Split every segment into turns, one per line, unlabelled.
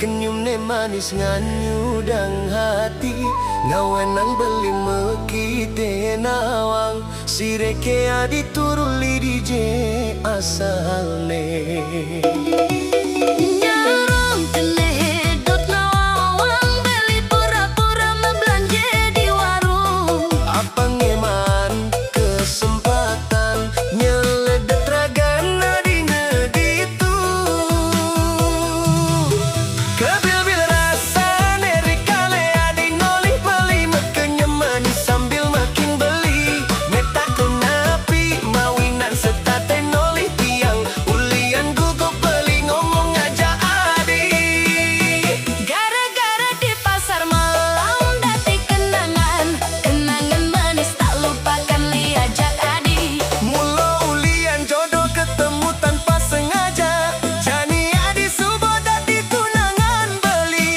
kenyum ne manis nganyudang hati ngawenang beli mekite nawang sireke adi turuli dije asalne
Nyarong kene hedot nawang beli pura-pura membelanja di warung.
apa ngeman kesempatan nyeledet ragana dina gitu kebil-bil rasa neri kale adi nolih beli mekenyem manis sambil makin beli meta kenapi mawinan setate nolih tiang ulian gugup beli ngomong aja adi
Gara-gara di pasar malam dati kenangan, kenangan manis tak lupakan liajak adi.
mula ulian jodoh ketemu tanpa sengaja jani adi subuh dadi tunangan beli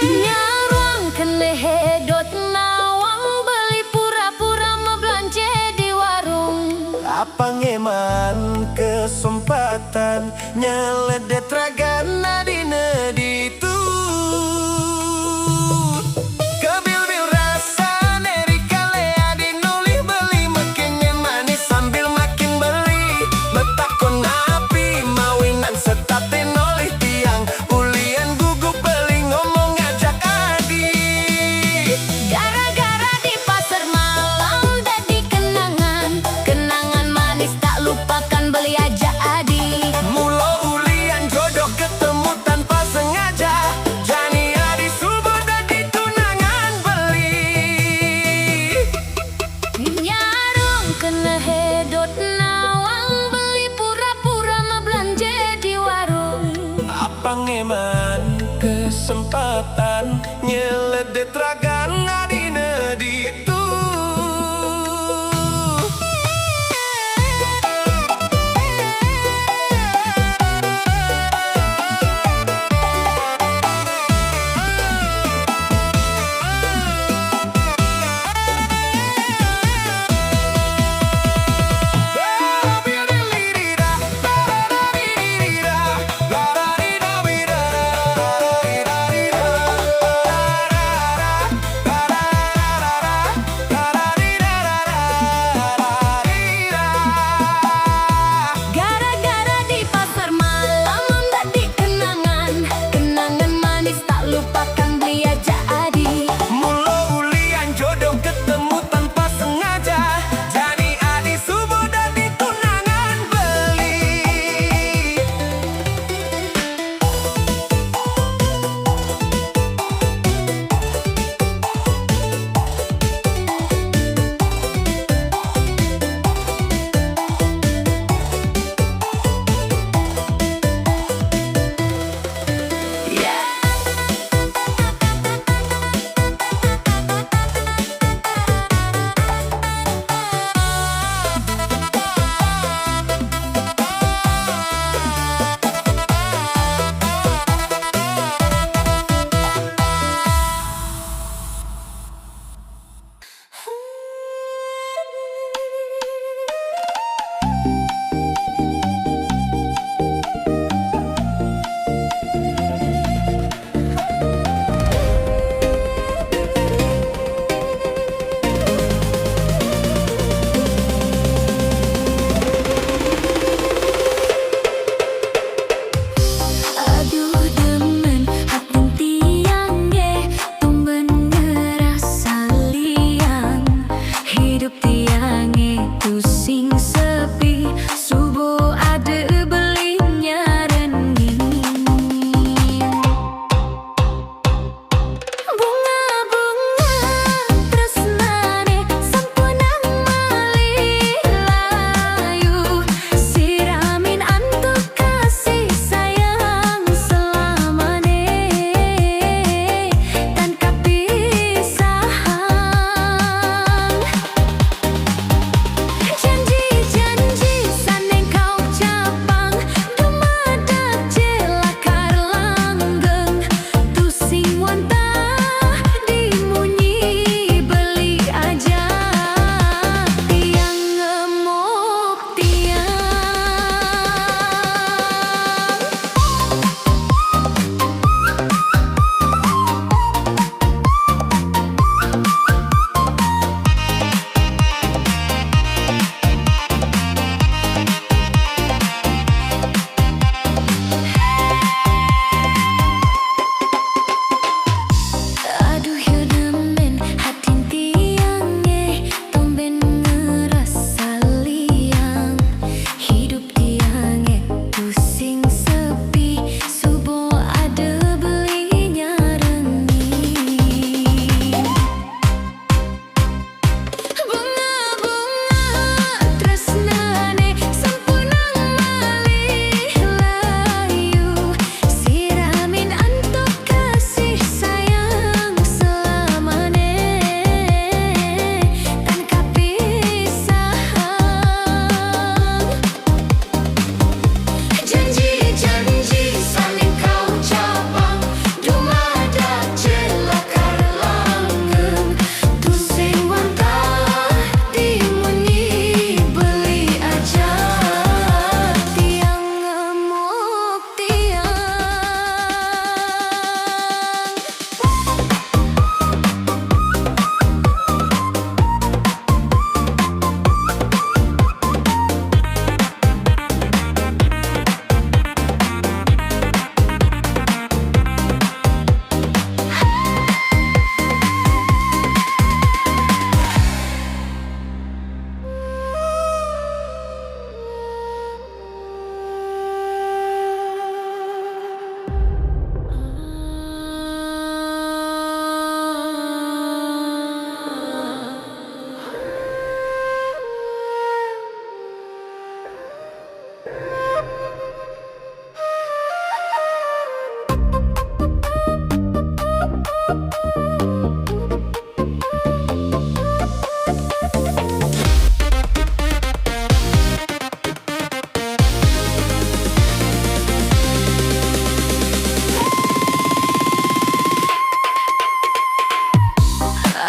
Nyarong kene hedot nawang beli pura-pura membelanja di warung.
apa ngeman kesempatan nyeledet ragana dina ditu kebil-bil rasa neri kale adi nolih beli mekenyen manis sambil makin beli betakon api mawinan setate nolih tiang ulian gugup beli ngomong ngajak adi
Gara-gara di pasar malam dadi kenangan, kenangan manis tak lupakan beli aja adi.
mula ulian jodoh ketemu tanpa sengaja jani adi subuh dadi tunangan beli
Nyarong kena hedot nawang beli pura-pura membelanja di warung.
apa ngeman kesempatan nyeledet ragana dina ditu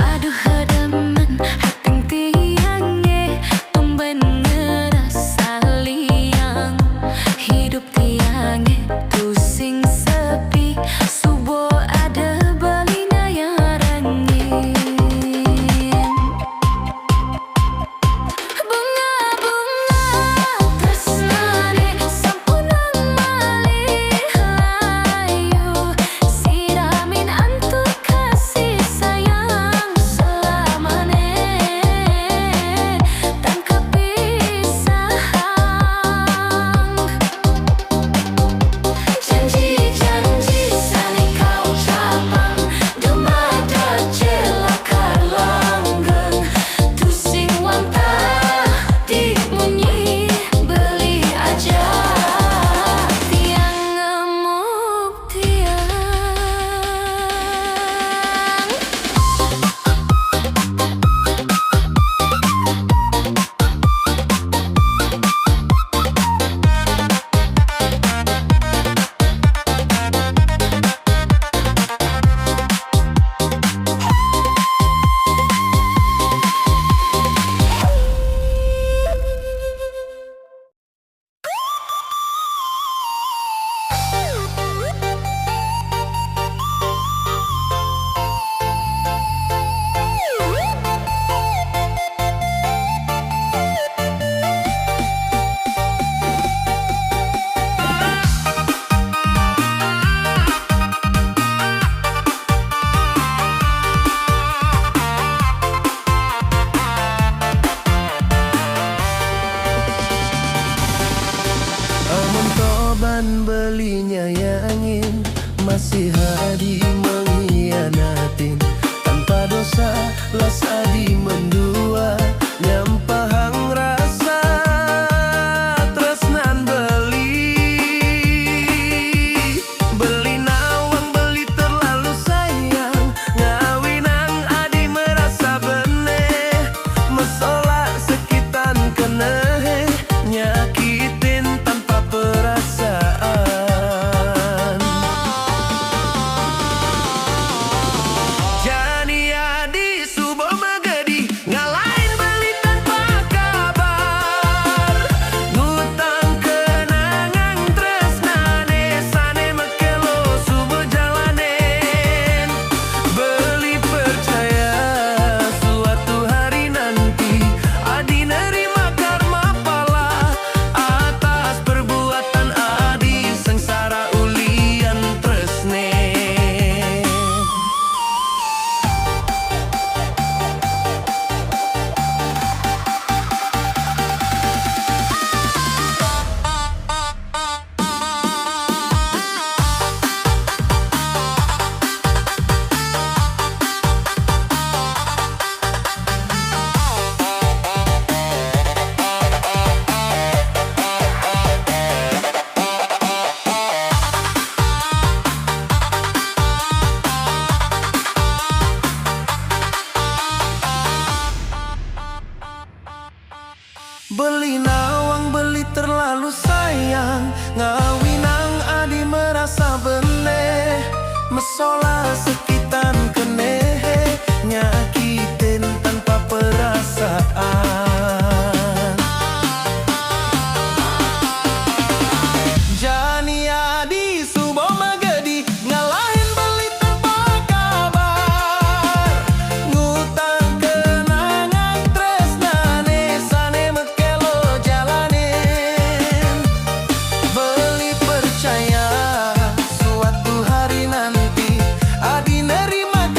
Aduh hedemen haping tiange tumben ngerasa liang hidup tiange pusing sepi subuh ada balina yang rengin bunga-bunga tresnane sampunang malih layu siramin antuk kasih sayang selamane tan kepisahang janji-janji sane kau capang dumada celaka langgeng tusing wanta dimunyi beli aja tiang ngemuk tiang.
Amun toban belinya yangin masih hadi menghianatin tanpa dosa las adi mendua nyampahang rasa tresnan beli nawang beli terlalu sayang ngawinang adi merasa beneh mesola sekitan keneh nyakitin tanpa perasaan jani adi subuh magadi ngalahin beli tanpa kabar ngutang kenangan tresnane sane mekelo subuh jalanen beli percaya suatu hari nanti adi nerima karma pala atas perbuatan adi sengsara ulian tresne. Beli nawang beli terlalu sayang ngawinang adi merasa beneh mesola sekitan keneh nyakitin tanpa perasaan jani adi subuh magadi ngalahin beli tanpa kabar ngutang kenangan tresnane sane mekelo jalanin beli percaya suatu hari nanti adi nerima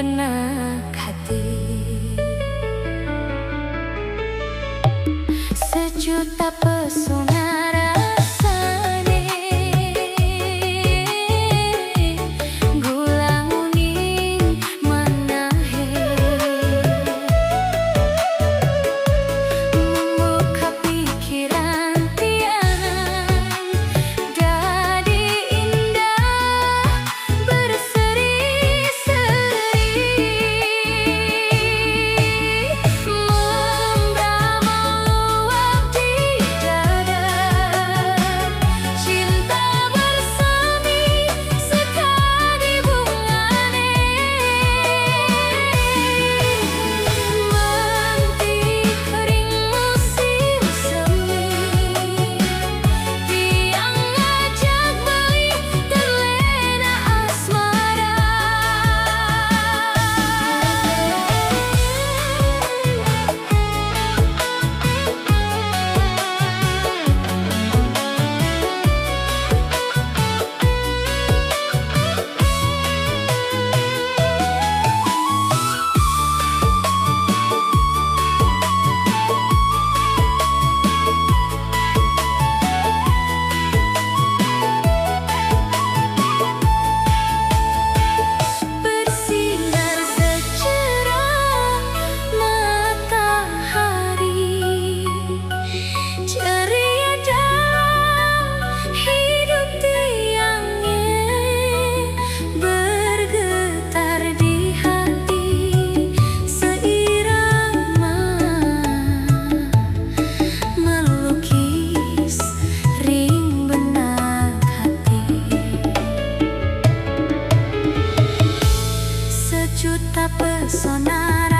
benak hati. Sejuta pesona rasane, gula nguning manahe, membuka pikiran tiang jadi indah berseri-seri, membrama luap di dada, cinta bersemi sekali bungane, mantik kering musim semi, tiang ngajak beli terlena asmara. Bersinar secerah matahari, ceria dalam hidup tiangnya, bergetar di hati seirama melukis ring benak hati. Sejuta pesona